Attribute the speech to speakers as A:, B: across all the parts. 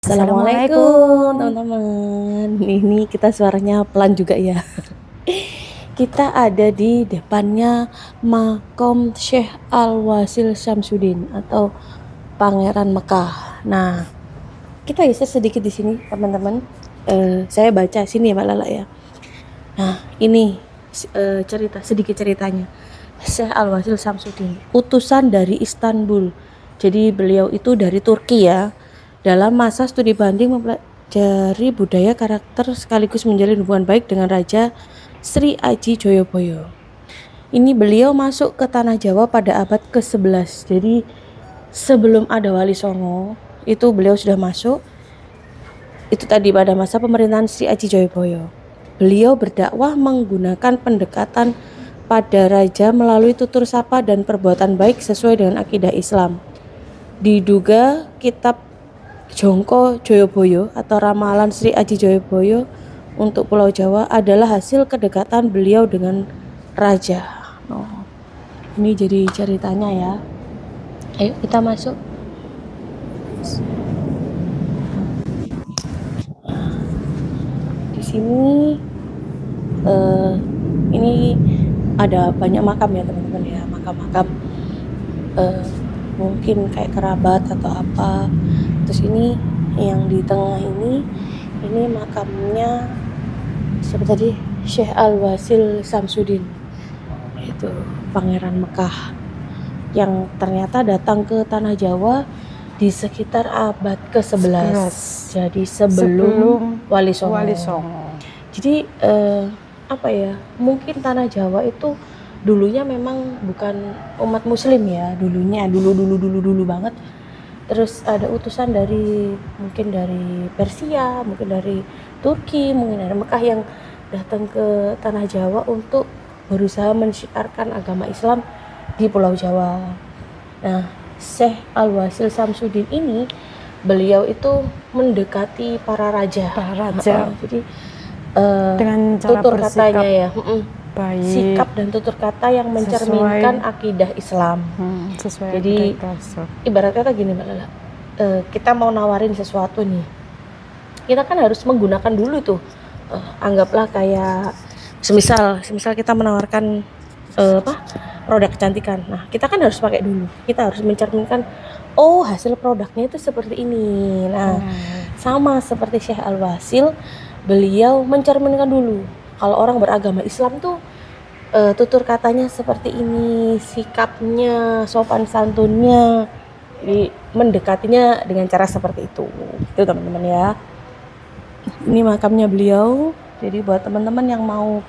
A: Assalamualaikum teman-teman. Ini kita suaranya pelan juga ya. Kita ada di depannya Makom Syekh Al-Wasil Syamsuddin atau Pangeran Mekah. Nah, kita geser sedikit di sini teman-teman. Saya baca sini ya Mbak Lala ya. Nah, ini sedikit ceritanya. Syekh Al-Wasil Syamsuddin, utusan dari Istanbul. Jadi beliau itu dari Turki ya. Dalam masa studi banding mempelajari budaya karakter sekaligus menjalin hubungan baik dengan Raja Sri Aji Joyoboyo. Ini beliau masuk ke tanah Jawa pada abad ke-11. Jadi sebelum ada Wali Songo itu beliau sudah masuk. Itu tadi pada masa pemerintahan Sri Aji Joyoboyo. Beliau berdakwah menggunakan pendekatan pada raja melalui tutur sapa dan perbuatan baik sesuai dengan akidah Islam. Diduga kitab Jongko Joyoboyo atau ramalan Sri Aji Joyoboyo untuk Pulau Jawa adalah hasil kedekatan beliau dengan raja. Ini jadi ceritanya ya. Ayo kita masuk. Di sini ini ada banyak makam ya teman-teman ya, makam-makam mungkin kayak kerabat atau apa. Terus ini yang di tengah ini makamnya siapa tadi? Syekh Al-Wasil Syamsuddin, itu Pangeran Mekah yang ternyata datang ke tanah Jawa di sekitar abad ke-11. Jadi sebelum Wali Songo. Jadi apa ya? Mungkin tanah Jawa itu dulunya memang bukan umat muslim ya, dulu banget. Terus ada utusan mungkin dari Persia, mungkin dari Turki, mungkin dari Mekah yang datang ke tanah Jawa untuk berusaha mensyiarkan agama Islam di Pulau Jawa. Nah, Syekh Al-Wasil Syamsuddin ini beliau itu mendekati para raja. Jadi dengan cara tutur katanya ya, baik. Sikap dan tutur kata yang mencerminkan akidah Islam. Jadi ibarat kata gini Mbak Lala, kita mau nawarin sesuatu nih, kita kan harus menggunakan dulu tuh, anggaplah kayak semisal kita menawarkan produk kecantikan. Nah kita kan harus pakai dulu, kita harus mencerminkan hasil produknya itu seperti ini. Nah sama seperti Syekh Al-Wasil, beliau mencerminkan dulu kalau orang beragama Islam tuh tutur katanya seperti ini, sikapnya, sopan santunnya, jadi mendekatinya dengan cara seperti itu teman-teman ya. Ini makamnya beliau. Jadi buat teman-teman yang mau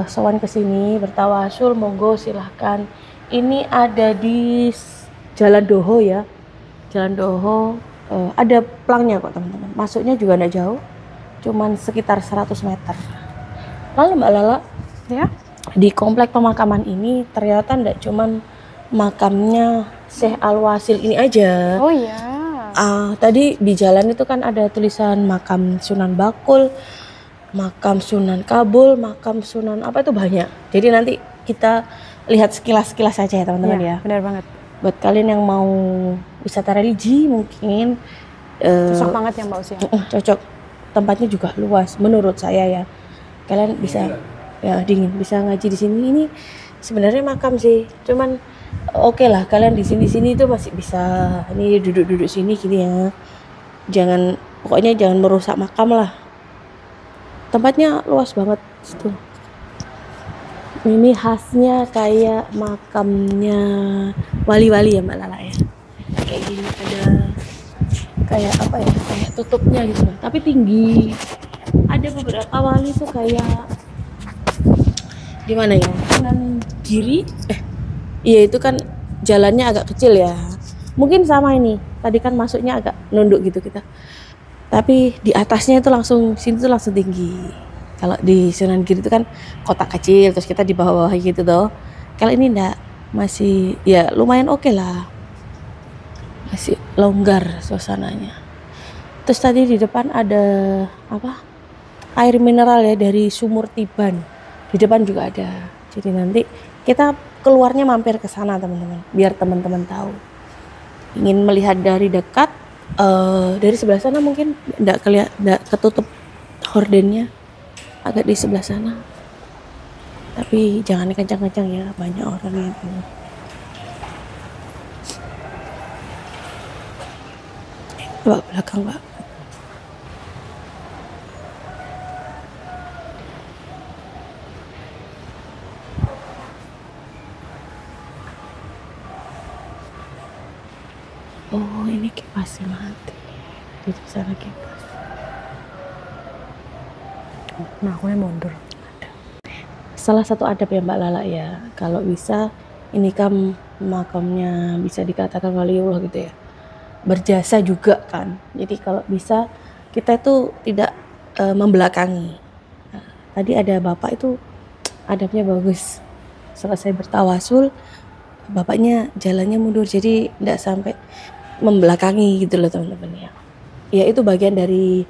A: sowan ke sini bertawasul, monggo silahkan. Ini ada di Jalan Doho ya, Jalan Doho. Ada pelangnya kok teman-teman. Masuknya juga tidak jauh, cuman sekitar 100 meter. Lalu Mbak Lala ya, di komplek pemakaman ini ternyata tidak cuman makamnya Syekh Al-Wasil ini aja. Oh iya. Tadi di jalan itu kan ada tulisan makam Sunan Bakul, makam Sunan Kabul, makam Sunan apa itu banyak. Jadi nanti kita lihat sekilas saja ya teman-teman ya. Benar banget. Buat kalian yang mau wisata religi mungkin cocok banget ya Mbak Usia. Cocok. Tempatnya juga luas menurut saya ya. Kalian bisa dingin, bisa ngaji di sini. Ini sebenarnya makam sih, cuman oke lah kalian di sini itu masih bisa. Ini duduk sini gini ya, pokoknya jangan merusak makam lah. Tempatnya luas banget situ. Ini khasnya kayak makamnya wali-wali ya Mbak Lala ya, kayak gini, ada kayak apa ya, kayak tutupnya gitu lah, tapi tinggi. Ada beberapa wali tuh kayak gimana ya, kanan kiri iya itu kan jalannya agak kecil ya, mungkin sama ini tadi kan masuknya agak nunduk gitu kita, tapi di atasnya itu langsung tinggi. Kalau di Sunan Giri itu kan kotak kecil terus kita di bawah gitu tuh. Kalau ini enggak, masih ya lumayan oke lah, masih longgar suasananya. Terus tadi di depan ada air mineral ya dari Sumur Tiban. Di depan juga ada. Jadi nanti kita keluarnya mampir ke sana teman-teman, biar teman-teman tahu. Ingin melihat dari dekat Dari sebelah sana mungkin nggak ketutup hordennya, agak di sebelah sana. Tapi jangan kencang-kencang ya, banyak orang yang ini. Coba belakang, Pak. Oh, ini kipasnya mati. Di sana kipas.
B: Nah, aku mundur.
A: Salah satu adab ya Mbak Lala ya, kalau bisa ini kan makamnya bisa dikatakan waliullah gitu ya, berjasa juga kan. Jadi kalau bisa kita itu tidak membelakangi. Nah, tadi ada bapak itu adabnya bagus, selesai bertawasul bapaknya jalannya mundur, jadi tidak sampai membelakangi gitu loh teman-teman ya. Ya itu bagian dari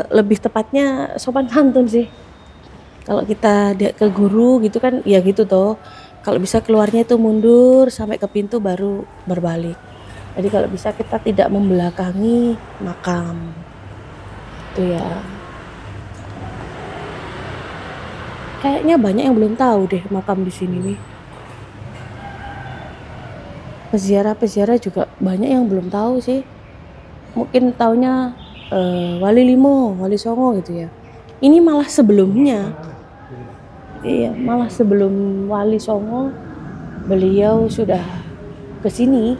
A: lebih tepatnya sopan santun sih. Kalau kita ke guru gitu kan ya gitu toh. Kalau bisa keluarnya itu mundur sampai ke pintu baru berbalik. Jadi kalau bisa kita tidak membelakangi makam. Itu ya. Kayaknya banyak yang belum tahu deh makam di sini nih. Peziarah-peziarah juga banyak yang belum tahu sih. Mungkin taunya Wali Limo, Wali Songo gitu ya. Ini malah sebelumnya. Iya, malah sebelum Wali Songo beliau sudah ke sini.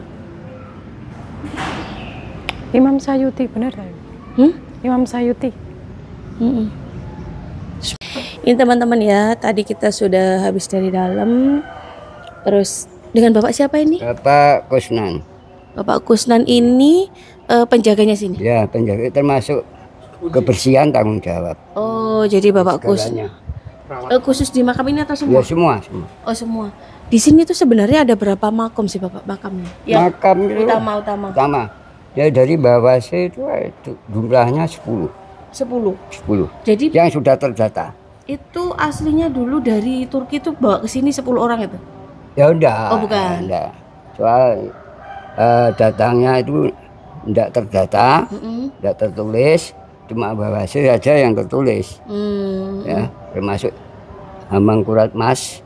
B: Imam Sayuti bener ya? Imam Sayuti.
A: Ini teman-teman ya, tadi kita sudah habis dari dalam. Terus dengan Bapak siapa ini?
C: Bapak Kusnan.
A: Bapak Kusnan ini penjaganya sini.
C: Ya, penjaga termasuk kebersihan tanggung jawab.
A: Oh, jadi Bapak Kusnan. Khusus di makam ini atau semua?
C: Ya, semua.
A: Oh, semua. Di sini tuh sebenarnya ada berapa makam sih Bapak makamnya? Ya,
C: makam itu
A: utama.
C: Ya dari bawah itu jumlahnya 10. 10. Jadi yang sudah terdata.
A: Itu aslinya dulu dari Turki itu bawa ke sini 10 orang itu?
C: Ya udah.
A: Oh, bukan.
C: Enggak. Soal datangnya itu enggak terdata, enggak tertulis, cuma Bawasir aja yang tertulis. Ya, termasuk Hamangkurat Mas.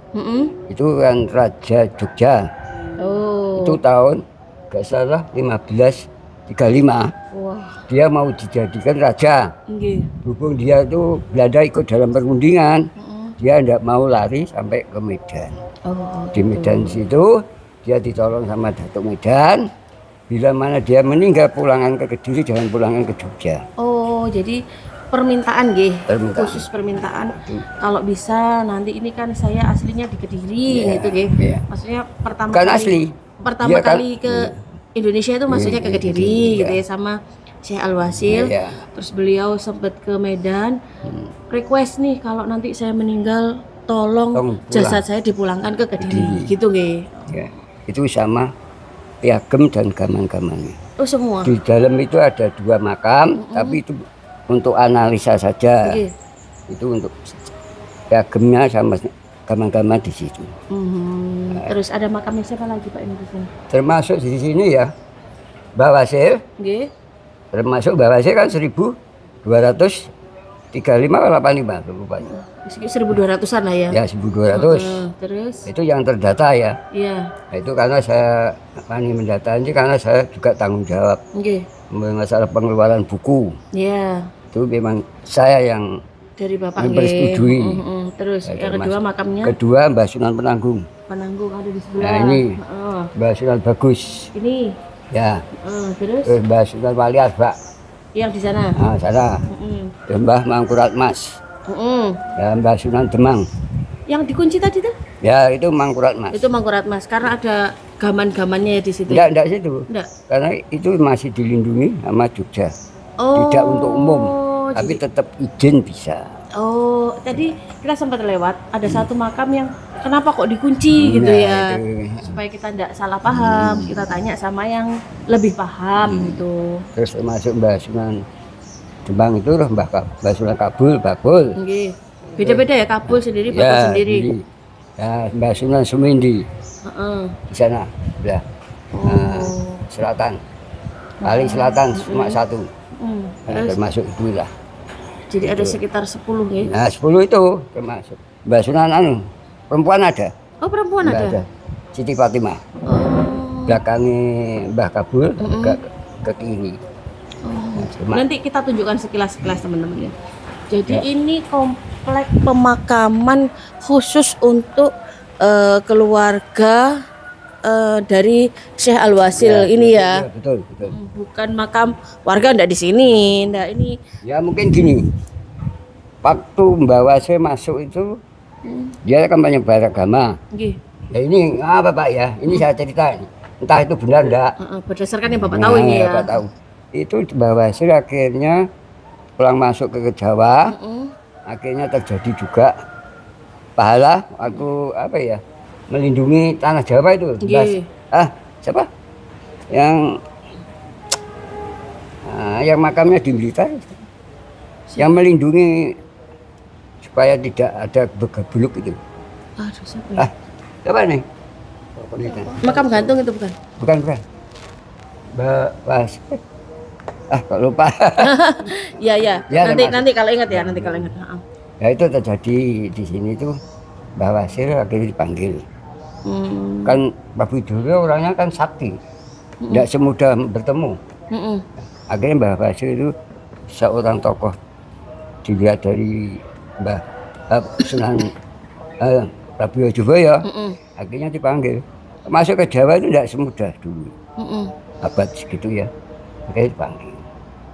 C: Itu kan Raja Jogja.
A: Oh.
C: Itu tahun gak salah 1535.
A: Wah.
C: Dia mau dijadikan raja. Hubung dia itu Belanda ikut dalam perundingan. Dia tidak mau lari sampai ke Medan. Di Medan situ dia ditolong sama Datuk Medan. Bila mana dia meninggal pulangan ke Kediri, jangan pulangan ke Jogja.
A: Oh, jadi permintaan khusus permintaan. Kalau bisa nanti ini kan saya aslinya di Kediri gitu Maksudnya pertama kali ke Indonesia itu maksudnya ke Kediri gitu ya, sama Syekh Al-Wasil. Terus beliau sempat ke Medan. Request nih kalau nanti saya meninggal tolong jasad saya dipulangkan ke Kediri gitu
C: Ya, itu sama piagam dan gaman-gamannya.
A: Oh, semua.
C: Di dalam itu ada 2 makam, tapi itu untuk analisa saja. Itu untuk piagamnya sama gaman-gaman di situ.
A: Terus ada makamnya siapa lagi Pak ini di sini?
C: Termasuk di sini ya Bawasir. Termasuk Bawasir kan 1235 atau 85 rupanya.
A: 1200-an lah ya.
C: Ya 1200.
A: Terus
C: itu yang terdata ya.
A: Iya.
C: Nah, itu karena saya mendata ini karena saya juga tanggung jawab. Masalah pengeluaran buku.
A: Iya.
C: Itu memang saya yang
A: dari Bapak
C: mempersetujui.
A: Terus yang kedua makamnya?
C: Kedua Mbah Sunan Penanggung.
A: Penanggung ada di sebelah.
C: Nah, ini Mbah Sunan Bagus.
A: Ini.
C: Ya.
A: Terus
C: Mbah Sunan Wali Arbak.
A: Yang di sana.
C: Nah, sana. Mbah Mangkurat Mas. Ya, Mbah Sunan Demang.
A: Yang dikunci tadi tuh?
C: Ya, itu Mangkurat Mas.
A: Itu Mangkurat Mas karena ada gaman-gamannya di situ.
C: Enggak situ.
A: Enggak.
C: Karena itu masih dilindungi sama Jogja. Tidak untuk umum, tapi tetap izin bisa.
A: Oh, tadi kita sempat lewat ada satu makam yang kenapa kok dikunci gitu ya. Supaya kita tidak salah paham, kita tanya sama yang lebih paham gitu.
C: Terus termasuk Mbah Sunan Demang itu loh Mbah Sunan Kabul.
A: Beda-beda ya, Kabul sendiri, Bapak sendiri.
C: Ya, Mbah Sunan Sumindi. Di sana, selatan. Kali Selatan cuma satu. Nah,
A: Terus,
C: termasuk itulah.
A: jadi ada sekitar 10 ya.
C: Nah 10 itu termasuk. Mbak Sunan anu, perempuan ada.
A: Oh, perempuan
C: Mbak
A: ada.
C: Siti Fatimah.
A: Oh.
C: Belakangnya Mbah Kabul ke kiri. Nah,
A: Nanti kita tunjukkan sekilas-sekilas teman-teman ya. Jadi ini komplek pemakaman khusus untuk keluarga dari Syekh Al-Wasil ini ya.
C: Betul.
A: Bukan makam warga ndak di sini, ndak ini.
C: Ya mungkin gini. Waktu Mbak Wasil masuk itu dia kan penyebar agama.
A: Nggih.
C: Ya ini apa Pak ya? Ini saya cerita. Entah itu benar enggak.
A: Berdasarkan yang Bapak tahu ini ya.
C: Bapak tahu. Itu Mbak Wasil akhirnya pulang masuk ke Jawa. Akhirnya terjadi juga pahala aku apa ya? Melindungi tanah Jawa itu. Siapa? Yang makamnya di Blitar. Yang melindungi supaya tidak ada begabuluk itu.
A: Aduh, siapa ya?
C: Siapa nih?
A: Makam gantung itu bukan?
C: Bukan. Mbak Was. Kok lupa.
A: Ya, nanti kalau ingat ya,
C: Ya itu terjadi di sini tuh Mbak Wasil akhirnya dipanggil. Kan Pak Widodo orangnya kan sakti, tidak semudah bertemu. Akhirnya Mbak Wasil itu seorang tokoh dilihat dari Mbah Sunan Prabu Jubaya, akhirnya dipanggil. Masuk ke Jawa itu tidak semudah dulu, abad segitu ya, akhirnya dipanggil.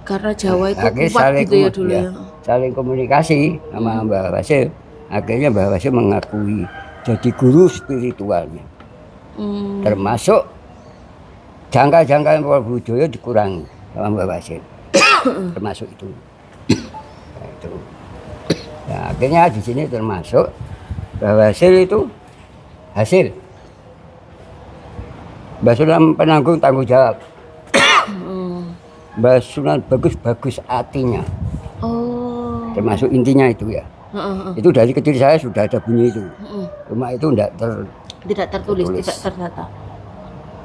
A: Karena Jawa itu
C: kuat
A: saling gitu ya dulu ya.
C: Saling komunikasi sama Mbah Wasil, akhirnya Mbah Wasil mengakui jadi guru spiritualnya. Termasuk jangka-jangka Prabu Wijaya dikurangi sama Mbah Wasil. Termasuk itu. Nah, akhirnya di sini termasuk Mbah Wasil itu hasil. Mbah Sunan penanggung tanggung jawab. Mbah Sunan bagus hatinya.
A: Oh.
C: Termasuk intinya itu ya. Itu dari kecil saya sudah ada bunyi itu. Cuma itu tidak
A: tertulis, tidak terdata.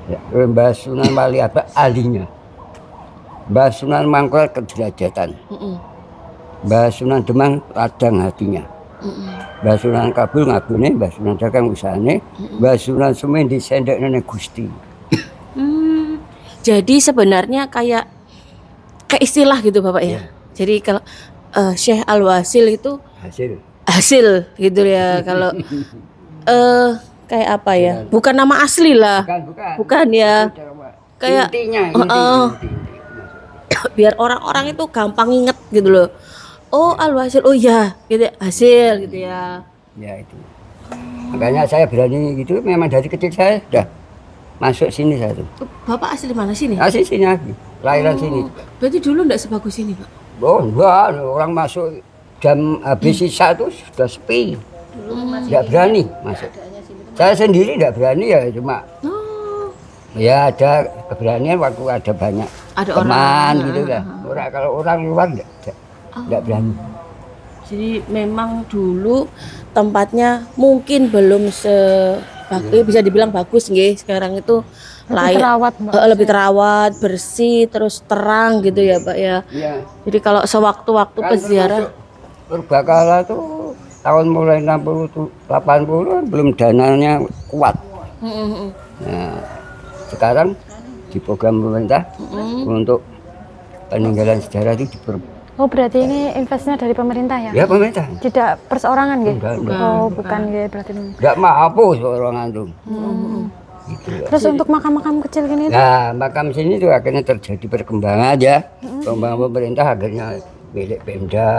C: Ya, Mbah Sunan Wali apa ahlinya. Mbah Sunan Mangkurat kederajatan. Mbah Sunan Demang ladang hatinya. Mbah Sunan Kabul ngabune, Mbah Sunan Dagang usahane, Mbah Sunan Sumendi sendekne Gusti.
A: Jadi sebenarnya kayak istilah gitu Bapak ya. Jadi kalau Syekh Al-Wasil itu hasil gitu ya. Kalau kayak apa ya? Bukan nama asli lah. Bukan ya. Kayak
C: intinya.
A: Biar orang-orang itu gampang inget gitu loh. Oh Al-Wasil, oh ya, gitu hasil gitu ya.
C: Ya itu. Makanya saya berani gitu. Memang dari kecil saya sudah masuk sini saya tuh.
A: Bapak asli mana sini?
C: Asli sini lagi, lahiran sini.
A: Berarti dulu enggak sebagus ini Pak?
C: Oh enggak, orang masuk jam habis sisa itu sudah sepi. Enggak berani masuk. Saya sendiri enggak berani ya, cuma ya ada keberanian waktu ada banyak teman gitu kan. Kalau orang luar enggak berani.
A: Jadi memang dulu tempatnya mungkin belum bisa dibilang bagus nggih. Sekarang itu lebih terawat, bersih, terus terang gitu ya Pak ya.
C: Iya.
A: Jadi kalau sewaktu-waktu
C: Kan
A: peziarah
C: Purbakala tuh tahun mulai 60 80 belum dananya kuat. Nah, sekarang di program pemerintah untuk peninggalan sejarah itu
B: Oh berarti ini investnya dari pemerintah ya?
C: Ya pemerintah.
B: Tidak perseorangan gitu? Bukan gitu berarti.
C: Enggak mampu seorangan tuh. Gitu.
B: Terus untuk makam-makam kecil gini?
C: Nah makam sini tuh akhirnya terjadi perkembangan aja. Perkembangan pemerintah akhirnya milik Pemda.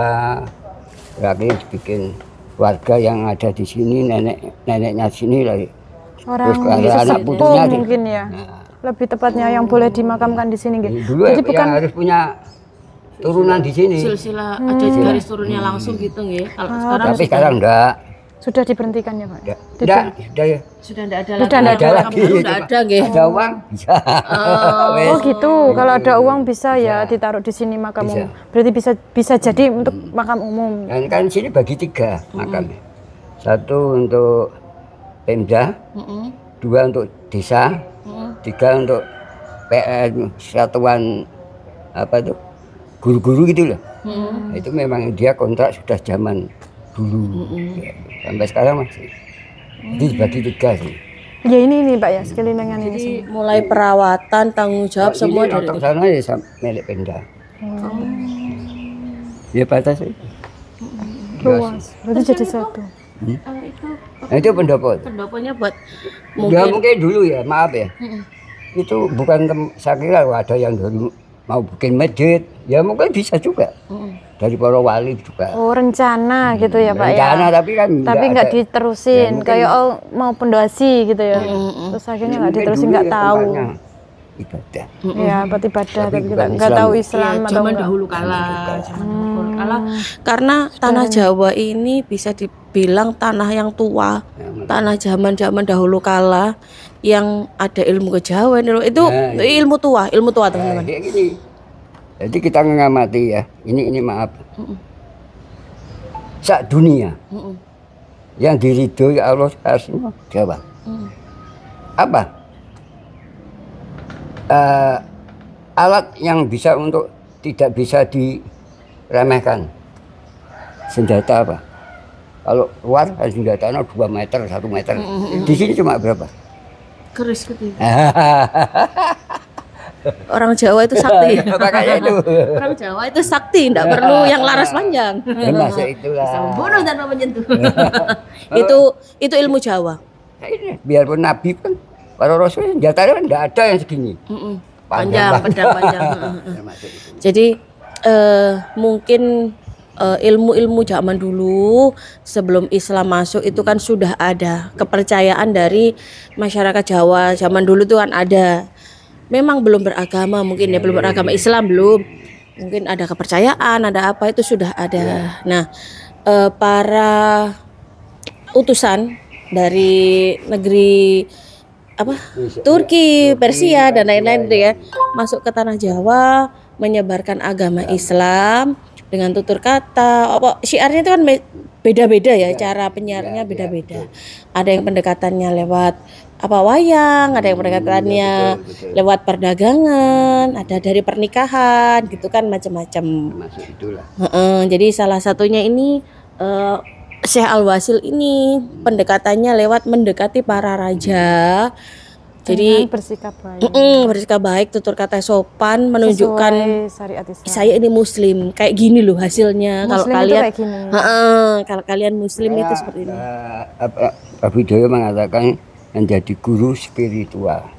C: Akhirnya dibikin warga yang ada di sini, neneknya sini lagi.
B: Orang
C: anak putunya
B: mungkin ya. Lebih tepatnya yang boleh dimakamkan di sini gitu.
C: Dulu jadi bukan harus punya turunan di sini.
A: Silsilah ada garis turunnya langsung gitu nggih. Kalau sekarang
C: tapi sekarang enggak.
B: Sudah diberhentikan ya Pak?
A: Sudah enggak ada
C: lagi.
A: Sudah ada nggih.
C: Ada uang bisa.
B: Oh gitu. Kalau ada uang bisa ya ditaruh di sini makam umum. Berarti bisa jadi untuk makam umum.
C: Dan kan sini bagi 3 makamnya. 1 untuk Pemda, 2 untuk desa, 3 untuk satuan apa tuh guru-guru gitu loh. Itu memang dia kontrak sudah zaman dulu. Ya, sampai sekarang masih. Jadi dibagi 3 sih.
B: Ya ini Pak ya, sekelilingan ini
A: Jadi
B: semua.
A: mulai perawatan, tanggung jawab semua dari
C: Untuk sana ya milik Pemda. Ya batas itu.
B: Luas. Berarti jadi satu.
C: Nah, itu pendopo.
A: Pendoponya buat
C: Ya mungkin dulu ya, maaf ya. Itu bukan saya kira ada yang dulu mau bikin masjid, ya mungkin bisa juga. Dari para wali juga.
B: Oh rencana gitu ya Pak
C: Rencana,
B: ya. Tapi nggak diterusin,
C: Ya,
B: kayak mau pondasi gitu ya. Terus akhirnya nggak diterusin, nggak tahu.
C: Ibadah.
B: Ya buat ibadah,
C: Tapi
B: tapi
C: bukan
B: nggak tahu
C: Islam.
B: Islam atau
A: zaman
B: enggak.
A: dahulu kala, karena tanah Jawa ini bisa dibilang tanah yang tua, tanah zaman dahulu kala yang ada ilmu kejawen itu ilmu tua teman-teman.
C: Kayak gini. Jadi kita mengamati ya, ini maaf. Sak dunia yang diridhoi Allah semua Jawa. Apa? Alat yang bisa untuk tidak bisa diremehkan. Senjata apa? Kalau luar senjatanya 2 meter, 1 meter. Di sini cuma berapa?
A: Keris gitu. Orang Jawa itu sakti.
C: Makanya itu.
A: Orang Jawa itu sakti, tidak perlu yang laras panjang.
C: Ya, masa itulah.
A: Bisa membunuh tanpa menyentuh. itu ilmu Jawa.
C: Nah, ini biarpun Nabi kan para Rasul senjatanya kan tidak ada yang segini.
A: Panjang, pedang panjang.
C: Termasuk itu.
A: Jadi mungkin ilmu-ilmu zaman dulu sebelum Islam masuk itu kan sudah ada kepercayaan dari masyarakat Jawa zaman dulu itu kan ada. Memang belum beragama mungkin ya, belum beragama Islam belum. Mungkin ada kepercayaan, ada apa itu sudah ada. Nah, para utusan dari negeri apa? Turki, Persia dan lain-lain itu ya, masuk ke tanah Jawa, menyebarkan agama Islam dengan tutur kata. Syiarnya itu kan beda-beda ya, cara penyiarnya beda-beda. Ada yang pendekatannya lewat wayang, ada yang pendekatannya lewat perdagangan, ada dari pernikahan gitu kan, macam-macam.
C: Termasuk itulah.
A: Jadi salah satunya ini Syekh Al-Wasil ini pendekatannya lewat mendekati para raja. Jadi
B: bersikap baik.
A: Bersikap baik, tutur kata sopan, menunjukkan
B: syariat Islam.
A: Saya ini muslim. Kayak gini loh hasilnya. Kalau kalian
B: kayak gini.
A: Kalau kalian muslim itu seperti ini.
C: Pak Widoyo mengatakan menjadi guru spiritual.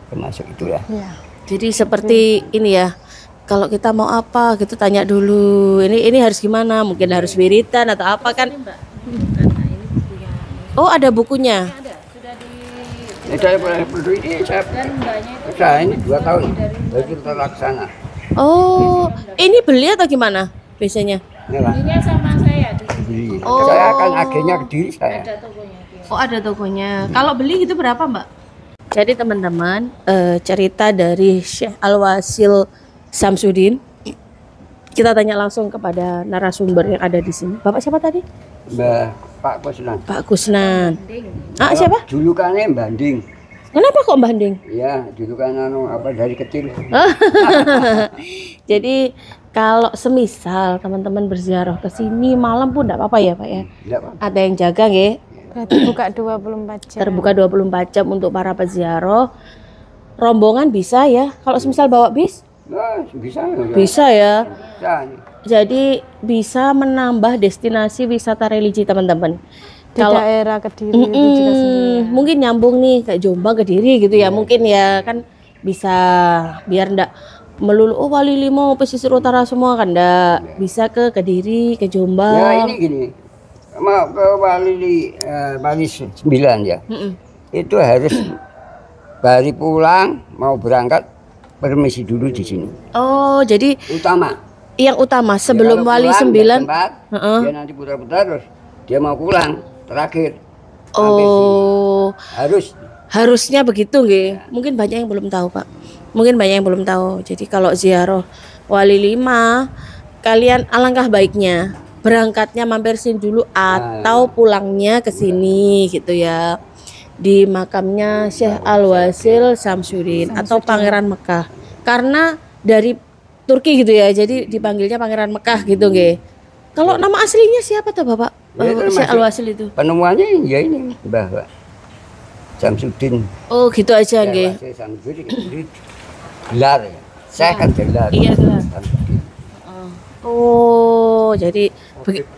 C: Termasuk itulah.
B: Ya.
A: Jadi seperti ini ya. Kalau kita mau apa, kita tanya dulu. Ini harus gimana? Mungkin harus wiritan atau apa kan? Oh, ada bukunya.
C: Saya perlu ini saya ini 2 tahun jadi terlaksana.
A: Oh, ini beli atau gimana biasanya?
C: Ini
D: sama saya.
C: beli.
A: Oh.
C: Saya akan agennya ke diri saya.
A: Oh, ada tokonya. Kalau beli gitu berapa, Mbak? Jadi teman-teman, cerita dari Syekh Al-Wasil Samsudin. Kita tanya langsung kepada narasumber yang ada di sini. Bapak siapa tadi?
C: Pak Kusnan.
A: Pak Kusnan. Siapa?
C: Julukannya Banding.
A: Kenapa kok Banding?
C: Ya, julukan dari kecil.
A: Jadi kalau semisal teman-teman berziarah ke sini malam pun enggak apa-apa ya, Pak ya?
C: Enggak apa.
A: Ada yang jaga nggih?
B: Berarti buka 24 jam.
A: Terbuka 24 jam untuk para peziarah. Rombongan bisa ya? Kalau semisal bawa bis?
C: Nah, bisa.
A: Bisa ya.
C: Bisa.
B: Jadi bisa menambah destinasi wisata religi teman-teman.
A: Di daerah Kediri itu juga sendiri.
B: Mungkin nyambung nih kayak Jombang Kediri gitu ya. Mungkin ya kan bisa biar ndak melulu Wali Limo pesisir utara semua kan ndak, bisa ke Kediri, ke Jombang.
C: Ya ini gini. Mau ke Wali 9 ya. Itu harus dari pulang mau berangkat permisi dulu di sini.
B: Oh, jadi
C: Utama.
B: yang utama sebelum
C: Ya,
B: Wali
C: pulang,
B: 9.
C: dia nanti putar-putar terus dia mau pulang terakhir.
B: Oh, harusnya begitu nggih.
C: Ya.
B: Mungkin banyak yang belum tahu, Pak. Mungkin banyak yang belum tahu. Jadi kalau ziarah Wali 5, kalian alangkah baiknya berangkatnya mampir sini dulu atau pulangnya ke sini gitu ya. di makamnya Syekh Al-Wasil Samsudin atau Pangeran Mekah. Karena dari Turki gitu ya, jadi dipanggilnya Pangeran Mekah gitu nggih. Kalau nama aslinya siapa tuh Bapak? Syekh Al-Wasil itu.
C: Penemuannya ya ini Mbah Samsudin.
B: Oh, gitu aja nggih.
C: Samsudin gelar ya. Saya kan gelar.
B: Iya, gelar. Oh, jadi begitu.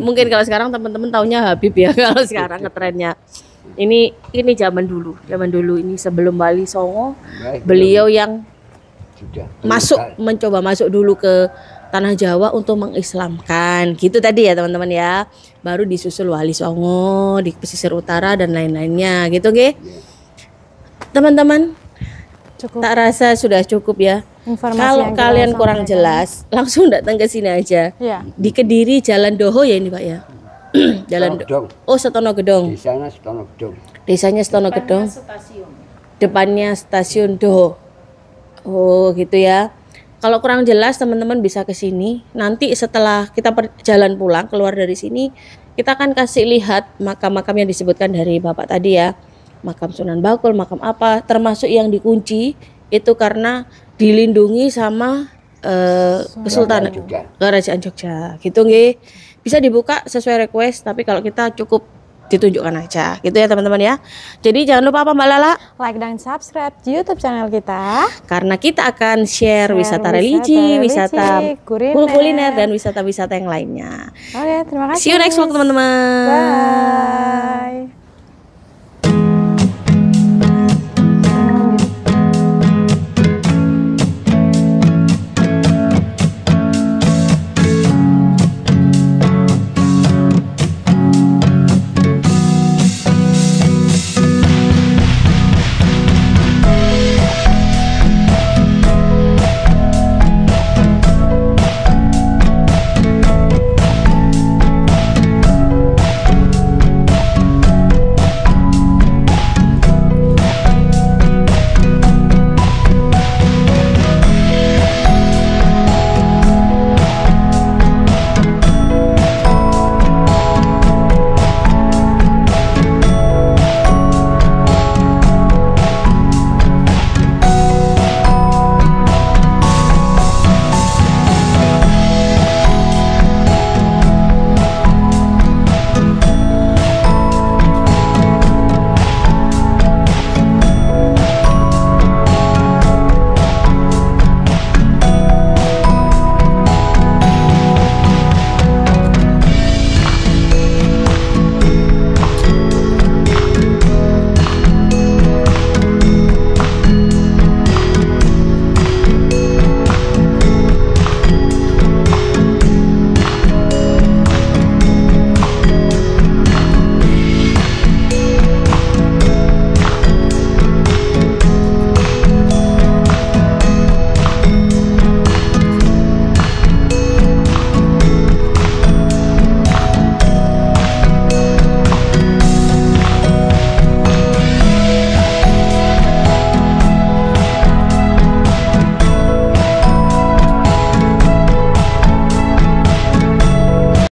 B: Mungkin kalau sekarang teman-teman taunya Habib ya kalau sekarang ngetrennya. Ini zaman dulu ini sebelum Wali Songo, beliau yang
C: sudah
B: mencoba masuk dulu ke tanah Jawa untuk mengislamkan. Gitu tadi ya teman-teman ya. Baru disusul Wali Songo di pesisir utara dan lain-lainnya gitu nggih. Teman-teman, tak rasa sudah cukup ya. Kalau kalian kurang jelas, langsung datang ke sini aja.
D: Ya.
B: Di Kediri Jalan Doho ya ini Pak ya. Jalan
C: Gedong.
B: Oh, Setono Gedong.
C: Desanya Setono Gedong.
B: Desanya Setono Gedong. Depannya stasiun Doho. Oh, gitu ya. Kalau kurang jelas teman-teman bisa ke sini. Nanti setelah kita jalan pulang keluar dari sini, kita akan kasih lihat makam-makam yang disebutkan dari Bapak tadi ya. Makam Sunan Bakul, makam apa, termasuk yang dikunci itu karena dilindungi sama Kesultanan Kerajaan Jogja. Gitu nggih. Bisa dibuka sesuai request, tapi kalau kita cukup ditunjukkan aja gitu ya teman-teman ya. Jadi jangan lupa apa Mbak Lala?
D: Like dan subscribe di YouTube channel kita.
B: Karena kita akan share wisata religi, wisata kuliner dan wisata-wisata yang lainnya.
D: Oke, terima kasih.
B: See you next vlog teman-teman.
D: Bye.